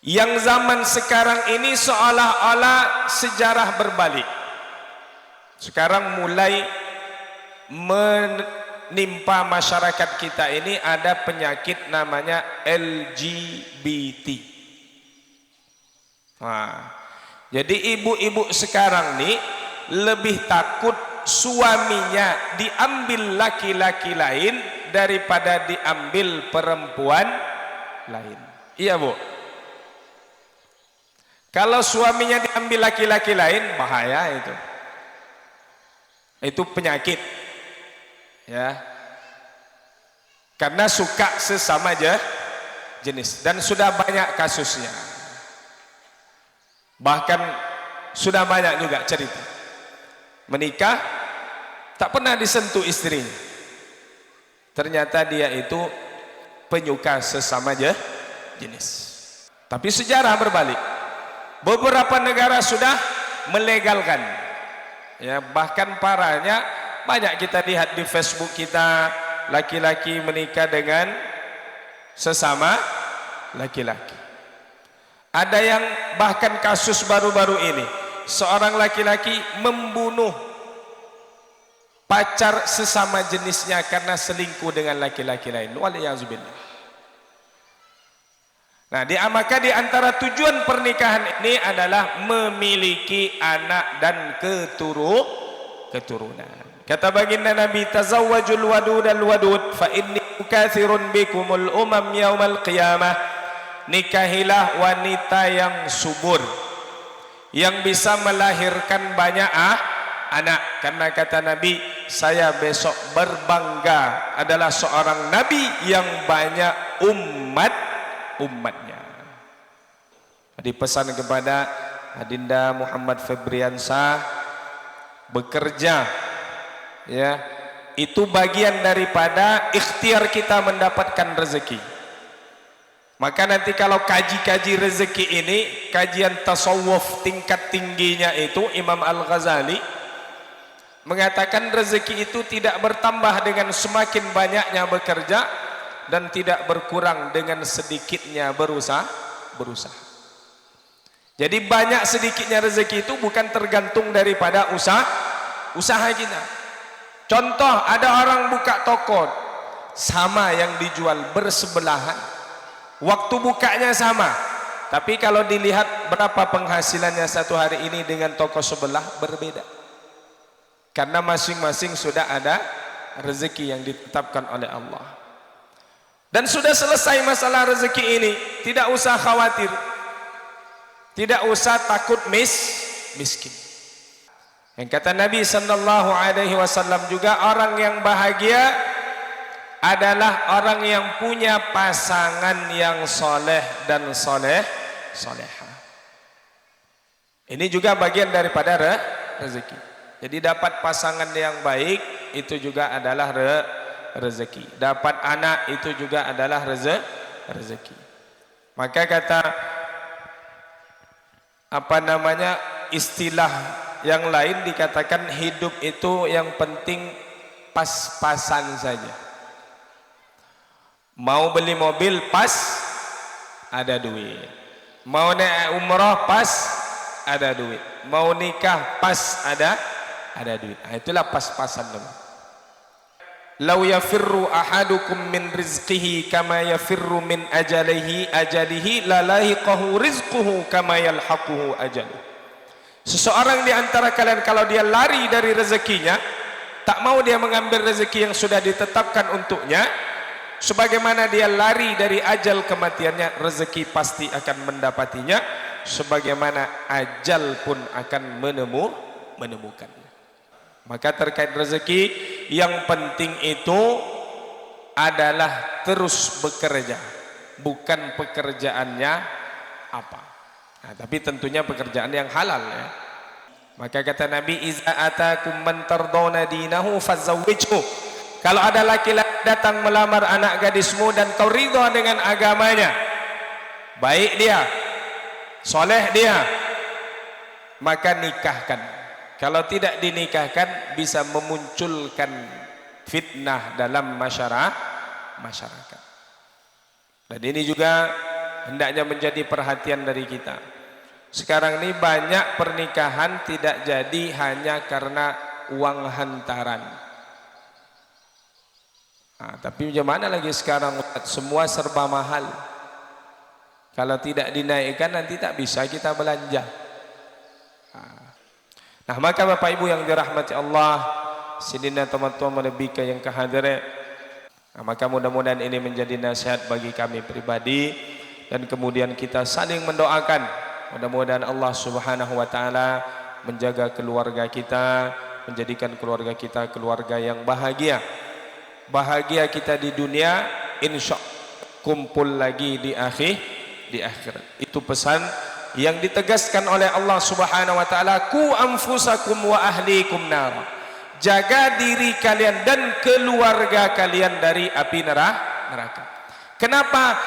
Yang zaman sekarang ini seolah-olah sejarah berbalik. Sekarang mulai menimpa masyarakat kita ini ada penyakit namanya LGBT. Nah, jadi ibu-ibu sekarang nih lebih takut suaminya diambil laki-laki lain daripada diambil perempuan lain. Iya, Bu. Kalau suaminya diambil laki-laki lain, bahaya itu. Itu penyakit. Ya. Karena suka sesama jenis, dan sudah banyak kasusnya. Bahkan sudah banyak juga cerita. menikah tak pernah disentuh istrinya. Ternyata dia itu penyuka sesama jenis. Tapi sejarah berbalik. Beberapa negara sudah melegalkan. Ya, bahkan parahnya banyak kita lihat di Facebook kita, laki-laki menikah dengan sesama laki-laki. Ada yang bahkan kasus baru-baru ini, seorang laki-laki membunuh pacar sesama jenisnya karena selingkuh dengan laki-laki lain. Waliyazubillah. Nah, maka di antara tujuan pernikahan ini adalah memiliki anak dan keturunan. Kata baginda Nabi, tazawwajul wadudal wadud fa inni ukathirun bikumul umam yaumal qiyamah. Nikahilah wanita yang subur, yang bisa melahirkan banyak anak. Karena kata Nabi, saya besok berbangga adalah seorang Nabi yang banyak umatnya. Dipesan kepada Adinda Muhammad Febriansyah, bekerja, ya, itu bagian daripada ikhtiar kita mendapatkan rezeki. Maka nanti kalau kaji-kaji rezeki ini, kajian tasawuf tingkat tingginya itu, Imam Al-Ghazali mengatakan rezeki itu tidak bertambah dengan semakin banyaknya bekerja, dan tidak berkurang dengan sedikitnya berusaha. Jadi banyak sedikitnya rezeki itu bukan tergantung daripada usaha kita. Contoh, ada orang buka toko sama yang dijual bersebelahan, waktu bukanya sama, tapi kalau dilihat berapa penghasilannya satu hari ini dengan toko sebelah, berbeda. Karena masing-masing sudah ada rezeki yang ditetapkan oleh Allah. Dan sudah selesai masalah rezeki ini, tidak usah khawatir, tidak usah takut miskin. Yang kata Nabi sallallahu alaihi wasallam juga, orang yang bahagia adalah orang yang punya pasangan yang soleh dan soleha. Ini juga bagian daripada rezeki. Jadi dapat pasangan yang baik itu juga adalah rezeki. Dapat anak itu juga adalah rezeki. Maka kata istilah yang lain dikatakan hidup itu yang penting pas-pasan saja. Mau beli mobil pas ada duit, mau naik umrah pas ada duit, mau nikah pas ada duit. Nah, itulah pas-pasan dulu. Lau yafirru ahadukum min rizqihi kama yafirru min ajalihi la lahiqahu rizquhu kama yalhaquhu ajaluh. Seseorang di antara kalian kalau dia lari dari rezekinya, tak mau dia mengambil rezeki yang sudah ditetapkan untuknya, sebagaimana dia lari dari ajal kematiannya, rezeki pasti akan mendapatinya, sebagaimana ajal pun akan menemukannya. Maka terkait rezeki, yang penting itu adalah terus bekerja, bukan pekerjaannya apa. Nah, tapi tentunya pekerjaan yang halal, ya. Maka kata Nabi, iza atakum man tardawna dinahu fazawwijhu. Kalau ada laki-laki datang melamar anak gadismu dan kau ridha dengan agamanya, baik dia, soleh dia, maka nikahkan. Kalau tidak dinikahkan bisa memunculkan fitnah dalam masyarakat. Dan ini juga hendaknya menjadi perhatian dari kita. Sekarang ini banyak pernikahan tidak jadi hanya karena uang hantaran. Nah, tapi bagaimana lagi sekarang, semua serba mahal. Kalau tidak dinaikkan nanti tak bisa kita belanja. Nah, maka Bapak Ibu yang dirahmati Allah, sidina teman-teman menebika yang kehadirin. Nah, maka mudah-mudahan ini menjadi nasihat bagi kami pribadi, dan kemudian kita saling mendoakan. Mudah-mudahan Allah Subhanahu wa taala menjaga keluarga kita, menjadikan keluarga kita keluarga yang bahagia. Bahagia kita di dunia, insya Allah kumpul lagi di akhirat. Itu pesan yang ditegaskan oleh Allah Subhanahu wa taala, ku anfusakum wa ahlikum nar. Jaga diri kalian dan keluarga kalian dari api neraka. Kenapa?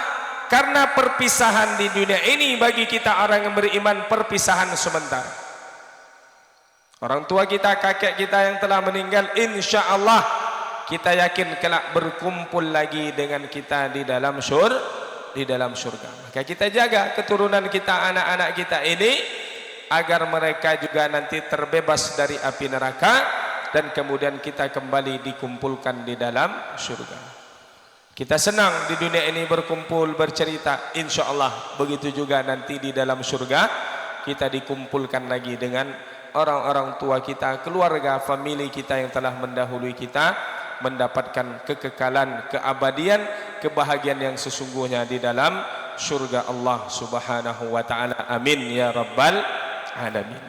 Karena perpisahan di dunia ini bagi kita orang yang beriman perpisahan sementara. Orang tua kita, kakek kita yang telah meninggal, insya Allah kita yakin kelak berkumpul lagi dengan kita di dalam surga. Maka kita jaga keturunan kita, anak-anak kita ini agar mereka juga nanti terbebas dari api neraka dan kemudian kita kembali dikumpulkan di dalam surga. Kita senang di dunia ini berkumpul bercerita, insya Allah begitu juga nanti di dalam surga kita dikumpulkan lagi dengan orang-orang tua kita, keluarga, famili kita yang telah mendahului kita, mendapatkan kekekalan, keabadian, kebahagiaan yang sesungguhnya di dalam surga Allah Subhanahu wa taala. Amin ya rabbal alamin.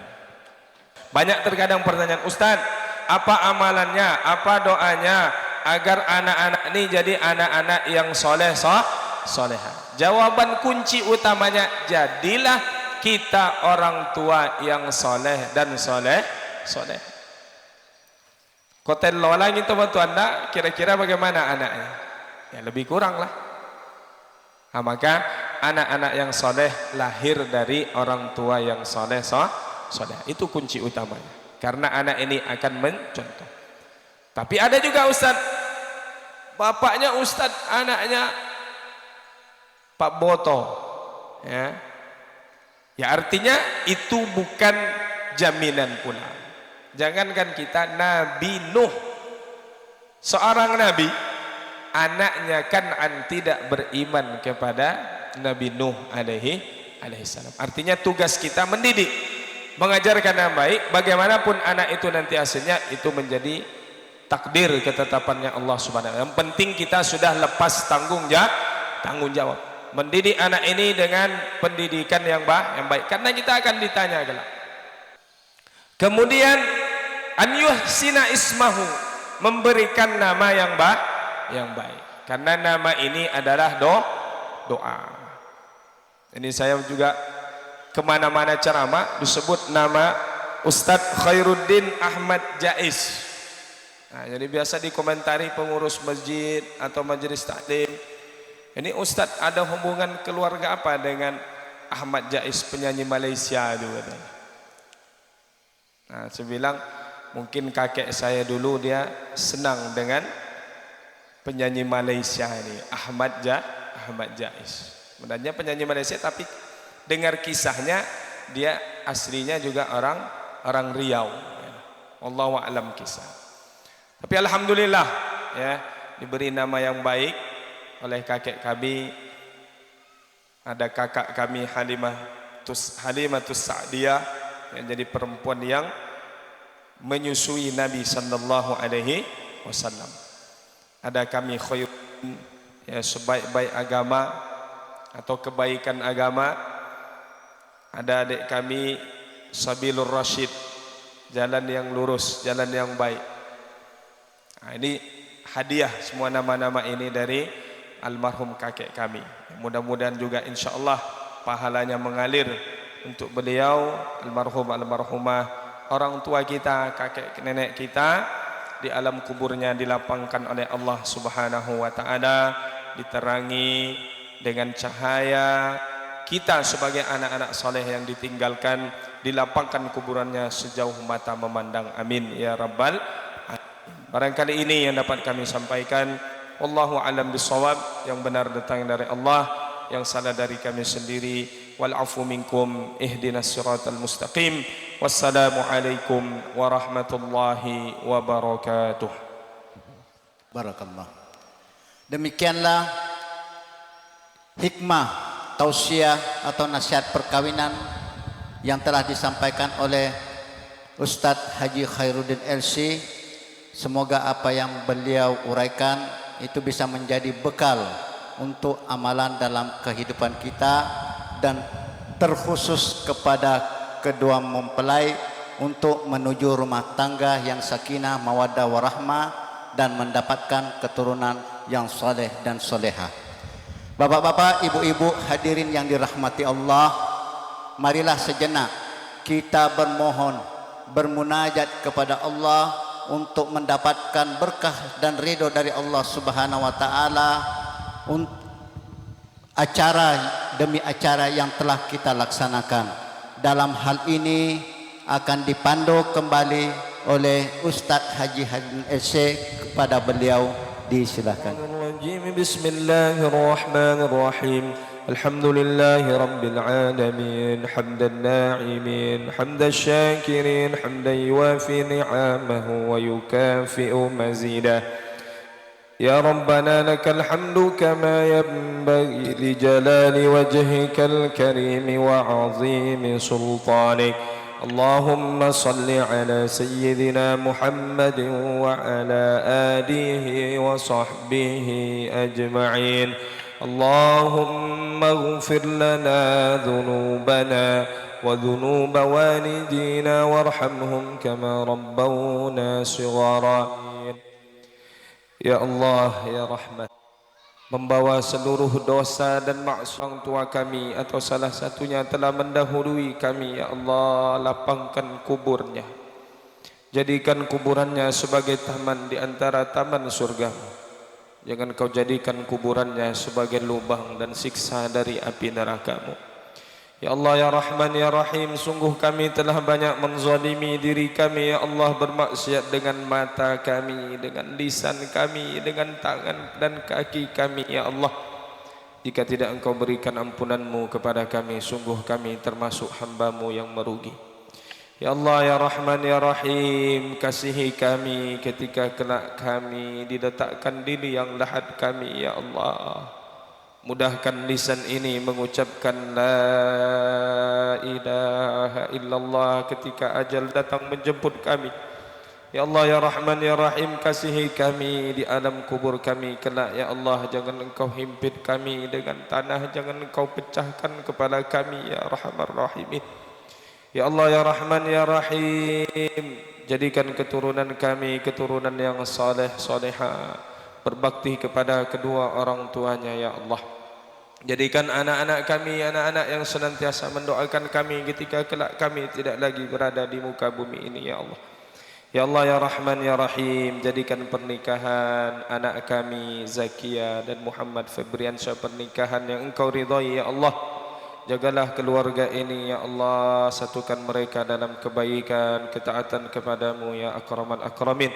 Banyak terkadang pertanyaan, Ustaz, apa amalannya, apa doanya agar anak-anak ini jadi anak-anak yang soleha? Jawaban kunci utamanya, jadilah kita orang tua yang soleh dan soleh. Kotel lolang itu bantu anda, kira-kira bagaimana anaknya? Ya lebih kurang lah. Nah, maka anak-anak yang soleh lahir dari orang tua yang soleh. Itu kunci utamanya. Karena anak ini akan mencontoh. Tapi ada juga Ustaz, bapaknya Ustaz, anaknya Pak Boto. Ya artinya itu bukan jaminan pula. Jangankan kita, Nabi Nuh, seorang nabi, anaknya Kan'an tidak beriman kepada Nabi Nuh alaihi salam. Artinya tugas kita mendidik, mengajarkan yang baik. Bagaimanapun anak itu nanti hasilnya itu menjadi takdir ketetapannya Allah Subhanahu wa taala. Yang penting kita sudah lepas tanggung jawab. Mendidik anak ini dengan pendidikan yang baik, karena kita akan ditanya kelak. Kemudian an yuhsina ismahu, memberikan nama yang baik. Karena nama ini adalah doa. Ini saya juga kemana-mana ceramah disebut nama Ustadz Khairuddin Ahmad Jais. Nah, jadi biasa dikomentari pengurus masjid atau majelis taklim, ini Ustadz ada hubungan keluarga apa dengan Ahmad Jais, penyanyi Malaysia itu katanya. Nah, saya bilang mungkin kakek saya dulu dia senang dengan penyanyi Malaysia ini, Ahmad Jais. Sebenarnya penyanyi Malaysia, tapi dengar kisahnya dia aslinya juga orang Riau. Wallahu a'lam kisah. Tapi alhamdulillah ya, diberi nama yang baik oleh kakek kami. Ada kakak kami Halimatus Sa'diyah yang jadi perempuan yang menyusui Nabi sallallahu alaihi wasallam. Ada kami Khairuddin, ya, sebaik-baik agama atau kebaikan agama. Ada adik kami Sabilur Rasyid, jalan yang lurus, jalan yang baik. Nah, ini hadiah semua nama-nama ini dari almarhum kakek kami. Mudah-mudahan juga insyaallah pahalanya mengalir untuk beliau, almarhumah, orang tua kita, kakek nenek kita, di alam kuburnya dilapangkan oleh Allah Subhanahu wa taala, diterangi dengan cahaya. Kita sebagai anak-anak soleh yang ditinggalkan, dilapangkan kuburannya sejauh mata memandang. Amin ya rabbal alamin. Barangkali ini yang dapat kami sampaikan. Wallahu a'lam bishawab. Yang benar datang dari Allah, yang salah dari kami sendiri. Wal afu minkum, ihdinas siratal mustaqim. Wassalamu alaikum warahmatullahi wabarakatuh. Barakallah. Demikianlah hikmah tausiah atau nasihat perkawinan yang telah disampaikan oleh Ustadz Haji Khairuddin LC. Semoga apa yang beliau uraikan itu bisa menjadi bekal untuk amalan dalam kehidupan kita, dan terkhusus kepada kedua mempelai untuk menuju rumah tangga yang sakinah, mawaddah warahmah, dan mendapatkan keturunan yang soleh dan soleha. Bapak-bapak, ibu-ibu hadirin yang dirahmati Allah, marilah sejenak kita bermohon, bermunajat kepada Allah untuk mendapatkan berkah dan ridho dari Allah Subhanahu wa taala acara demi acara yang telah kita laksanakan. Dalam hal ini akan dipandu kembali oleh Ustadz Haji Hadim SC. Kepada beliau disilakan. Bismillahirrahmanirrahim. Alhamdulillahi rabbil alamin, hamdan na'imin, hamdan syakirin, hamdan yuwafi ni'amahu wa yukafi'u mazidah. Ya Rabbana lakal hamdu kama yanbaghi li jalali wajhikal karim wa 'azimi sultanik. Allahumma salli ala sayyidina Muhammadin wa ala alihi wa sahbihi ajma'in. Allahumma ighfir lana dhunubana wa dhunuba walidina warhamhum kama rabbawna shighara. Ya Allah, ya Rahman, membawa seluruh dosa dan maksiat orang tua kami atau salah satunya telah mendahului kami, ya Allah, lapangkan kuburnya, jadikan kuburannya sebagai taman di antara taman surgamu. Jangan kau jadikan kuburannya sebagai lubang dan siksa dari api nerakamu. Ya Allah, ya Rahman, ya Rahim, sungguh kami telah banyak menzalimi diri kami, ya Allah, bermaksiat dengan mata kami, dengan lisan kami, dengan tangan dan kaki kami, ya Allah. Jika tidak Engkau berikan ampunanmu kepada kami, sungguh kami termasuk hamba-Mu yang merugi. Ya Allah, ya Rahman, ya Rahim, kasihi kami ketika kelak kami diletakkan di liang lahat kami, ya Allah. Mudahkan lisan ini mengucapkan la ilaha illallah ketika ajal datang menjemput kami. Ya Allah, ya Rahman, ya Rahim, kasihi kami di alam kubur kami kelak, ya Allah. Jangan Engkau himpit kami dengan tanah, jangan Engkau pecahkan kepala kami, ya Rahman Rahimin. Ya Allah, ya Rahman, ya Rahim, jadikan keturunan kami keturunan yang saleh salehah, berbakti kepada kedua orang tuanya, ya Allah. Jadikan anak-anak kami anak-anak yang senantiasa mendoakan kami ketika kelak kami tidak lagi berada di muka bumi ini, ya Allah. Ya Allah, ya Rahman, ya Rahim, jadikan pernikahan anak kami Zakia dan Muhammad Febriansyah pernikahan yang Engkau ridhai, ya Allah. Jagalah keluarga ini, ya Allah, satukan mereka dalam kebaikan, ketaatan kepadamu, ya Akraman Akramin.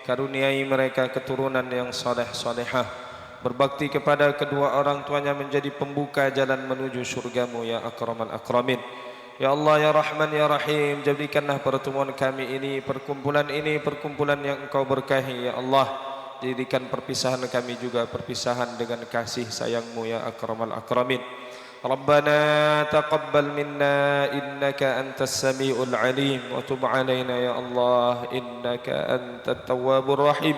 Karuniai mereka keturunan yang saleh salehah, berbakti kepada kedua orang tuanya, menjadi pembuka jalan menuju surgamu, ya Akraman Akramin. Ya Allah, ya Rahman, ya Rahim, jadikanlah pertemuan kami ini, perkumpulan ini, perkumpulan yang Engkau berkahi, ya Allah. Jadikan perpisahan kami juga perpisahan dengan kasih sayangmu, ya Akraman Akramin. Rabbana taqabbal minna innaka antas samiul alim wa tub alaina ya Allah innaka antat tawwabur rahim.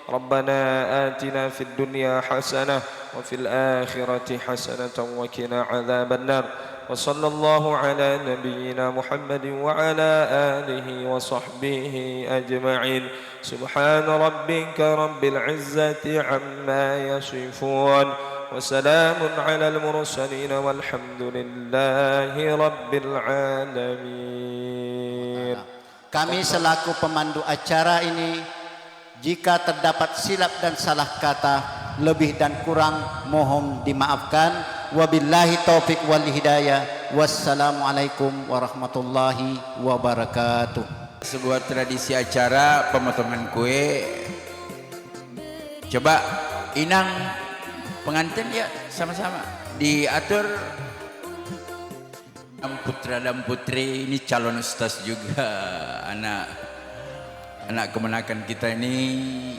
Rabbana atina fid dunya hasanah wa fil akhirati hasanatan wa qina adzaban nar. Wa sallallahu ala nabiyyina Muhammadin wa ala alihi wa sahbihi ajma'in. Subhana rabbika rabbil izzati amma yasifun. وسلام على المرسلين والحمد لله رب العالمين. Kami selaku pemandu acara ini, jika terdapat silap dan salah kata, lebih dan kurang mohon dimaafkan. Wabillahi taufik wal hidayah. Wassalamualaikum warahmatullahi wabarakatuh. Sebuah tradisi acara pemotongan kue. Coba Inang pengantin ya sama-sama diatur. Putra dan putri ini calon ustaz juga, anak kemenakan kita ini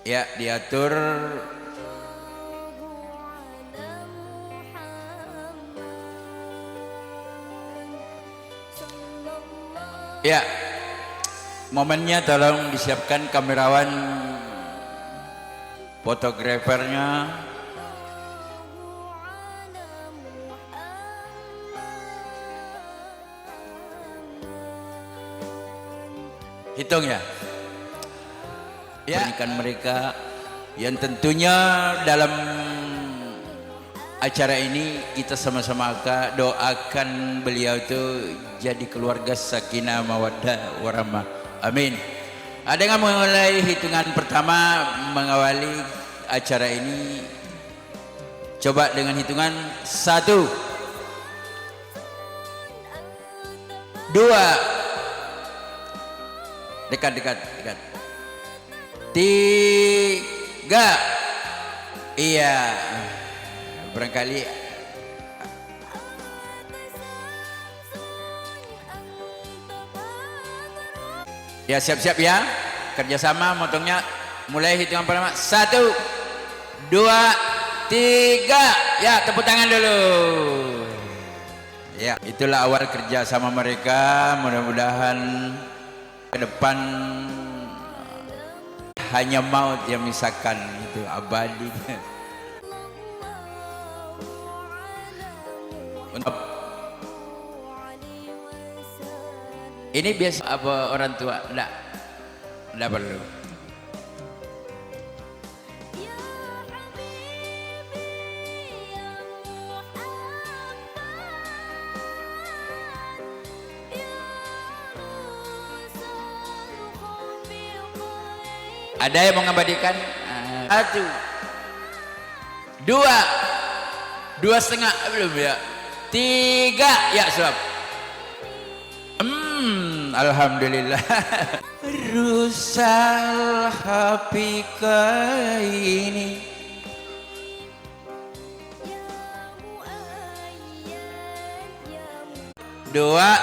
ya diatur. Ya, momennya tolong disiapkan kamerawan, fotografernya. Hitung ya. Pernikahan mereka yang tentunya dalam acara ini kita sama-sama doakan beliau itu jadi keluarga sakinah mawaddah warahmah. Amin. Dengan mulai hitungan pertama mengawali acara ini, coba dengan hitungan 1, 2, dekat 3, iya, barangkali ya, siap-siap ya, kerjasama motongnya. Mulai hitungan pertama, 1, 2, 3, ya, tepuk tangan dulu. Ya, itulah awal kerja sama mereka. Mudah-mudahan ke depan hanya maut yang misalkan itu abadi. Ini biasa apa orang tua? Enggak perlu. Ada yang mau ngabadikan? 1, 2, 2,5 belum ya? 3, ya suap. Alhamdulillah. Rusal hapika ini, dua,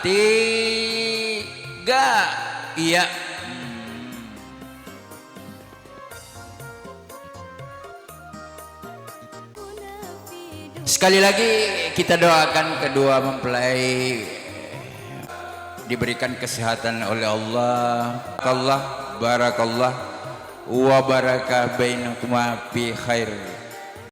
3, iya. Sekali lagi kita doakan kedua mempelai diberikan kesehatan oleh Allah. Allah barakallah wa baraka bainakuma fi khair.